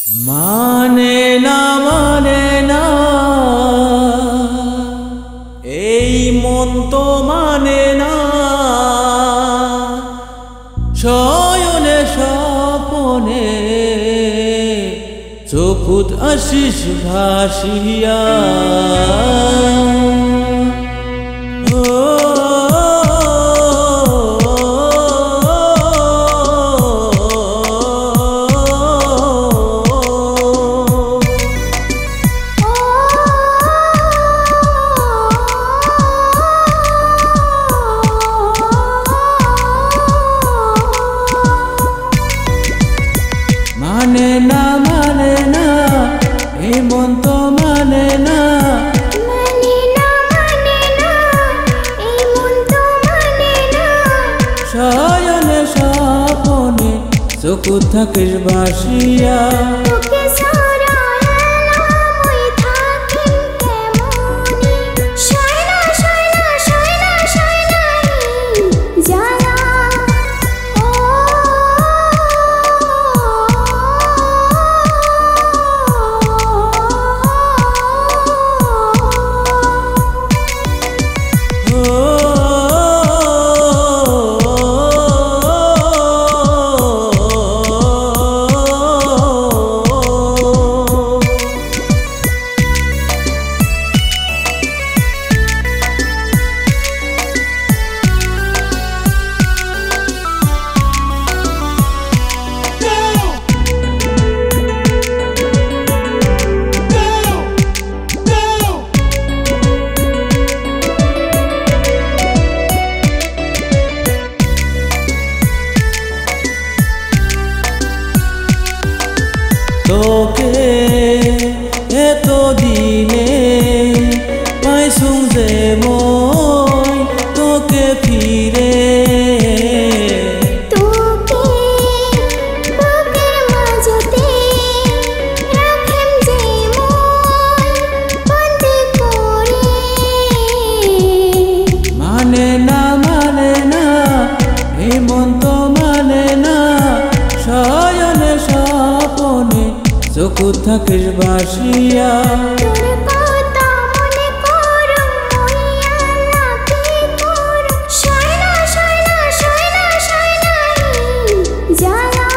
মানে না এই মন তো মানে না শয়নে স্বপনে চকুত আশিস ভাসিয়া মানে না এই মন তো মানে না এই মন তো মানে না শয়নে স্বপনে চকুত থাকিস ভাসিয়া তোকে ছাড়া এলাম ওই থাকিম কেমনে শয়না জ্বালা তোকে এত দিনে পাইছুং যে মই তোকে ফিরে তোকে বুকের মাঝতে রাখিম যে মই বন্দী করে মানে না এই মন তো মানে না শয়নে স্বপনে চকুত থাকিস ভাসিয়া তোর কথা মনে করুম মইয়া কি করুম শয়না জ্বালা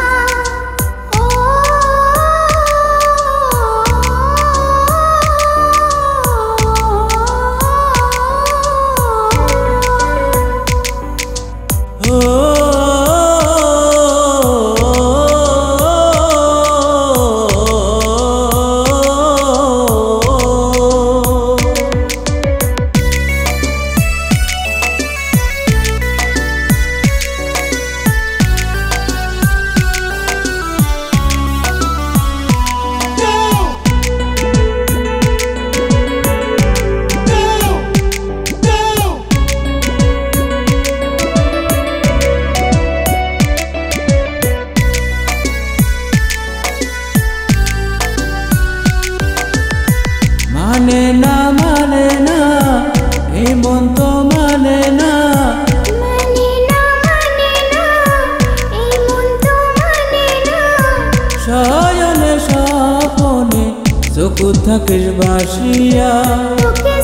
মানে না এই মন তো মানে না এই মন তো মানে না শয়নে স্বপনে চকুত থাকিস ভাসিয়া তোকে